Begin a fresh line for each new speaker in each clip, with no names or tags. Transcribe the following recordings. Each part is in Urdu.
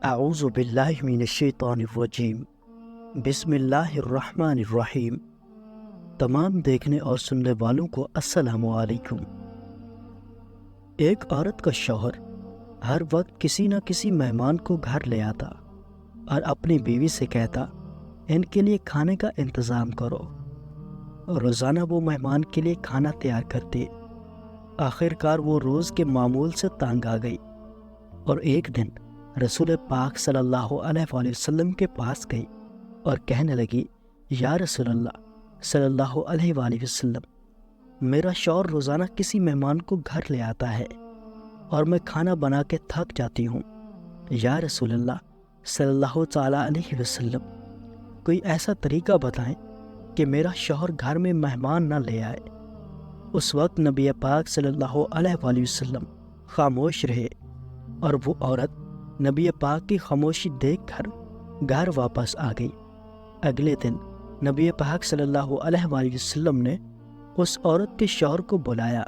اعوذ باللہ من الشیطان الرجیم، بسم اللہ الرحمن الرحیم۔ تمام دیکھنے اور سننے والوں کو السلام علیکم۔ ایک عورت کا شوہر ہر وقت کسی نہ کسی مہمان کو گھر لے آتا اور اپنی بیوی سے کہتا ان کے لیے کھانے کا انتظام کرو۔ روزانہ وہ مہمان کے لیے کھانا تیار کرتی۔ آخر کار وہ روز کے معمول سے تنگ آ گئی اور ایک دن رسول پاک صلی اللہ علیہ وآلہ وسلم کے پاس گئی اور کہنے لگی، یا رسول اللہ صلی اللہ علیہ وآلہ وسلم، میرا شوہر روزانہ کسی مہمان کو گھر لے آتا ہے اور میں کھانا بنا کے تھک جاتی ہوں۔ یا رسول اللہ صلی اللہ تعالیٰ علیہ وسلم، کوئی ایسا طریقہ بتائیں کہ میرا شوہر گھر میں مہمان نہ لے آئے۔ اس وقت نبی پاک صلی اللہ علیہ وآلہ وسلم خاموش رہے اور وہ عورت نبی پاک کی خاموشی دیکھ کر گھر واپس آ گئی۔ اگلے دن نبی پاک صلی اللہ علیہ وآلہ وسلم نے اس عورت کے شوہر کو بلایا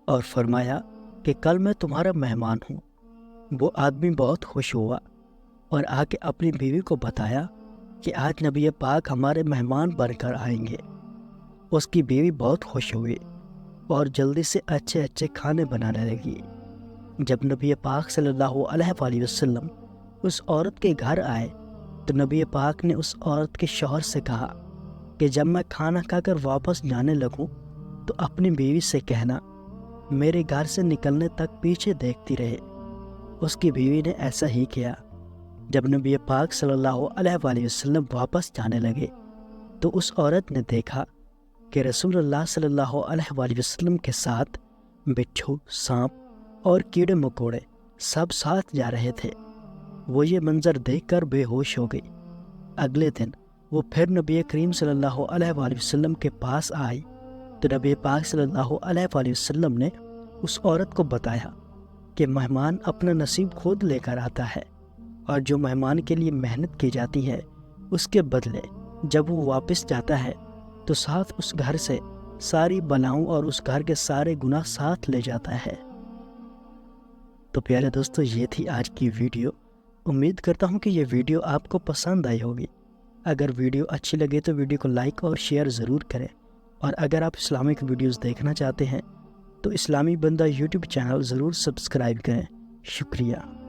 اور فرمایا کہ کل میں تمہارا مہمان ہوں۔ وہ آدمی بہت خوش ہوا اور آ کے اپنی بیوی کو بتایا کہ آج نبی پاک ہمارے مہمان بن کر آئیں گے۔ اس کی بیوی بہت خوش ہوئی اور جلدی سے اچھے اچھے کھانے بنانے لگی۔ جب نبی پاک صلی اللہ علیہ وآلہ وسلم اس عورت کے گھر آئے تو نبی پاک نے اس عورت کے شوہر سے کہا کہ جب میں کھانا کھا کر واپس جانے لگوں تو اپنی بیوی سے کہنا میرے گھر سے نکلنے تک پیچھے دیکھتی رہے۔ اس کی بیوی نے ایسا ہی کیا۔ جب نبی پاک صلی اللہ علیہ وآلہ وسلم واپس جانے لگے تو اس عورت نے دیکھا کہ رسول اللہ صلی اللہ علیہ وآلہ وسلم کے ساتھ بچھو، سانپ اور کیڑے مکوڑے سب ساتھ جا رہے تھے۔ وہ یہ منظر دیکھ کر بے ہوش ہو گئی۔ اگلے دن وہ پھر نبی کریم صلی اللہ علیہ وآلہ وسلم کے پاس آئی تو نبی پاک صلی اللہ علیہ وآلہ وسلم نے اس عورت کو بتایا کہ مہمان اپنا نصیب خود لے کر آتا ہے اور جو مہمان کے لیے محنت کی جاتی ہے اس کے بدلے جب وہ واپس جاتا ہے تو ساتھ اس گھر سے ساری بلاؤں اور اس گھر کے سارے گناہ ساتھ لے جاتا ہے۔ تو پیارے دوستو، یہ تھی آج کی ویڈیو۔ امید کرتا ہوں کہ یہ ویڈیو آپ کو پسند آئی ہوگی۔ اگر ویڈیو اچھی لگے تو ویڈیو کو لائک اور شیئر ضرور کریں، اور اگر آپ اسلامک ویڈیوز دیکھنا چاہتے ہیں تو اسلامی بندہ یوٹیوب چینل ضرور سبسکرائب کریں۔ شکریہ۔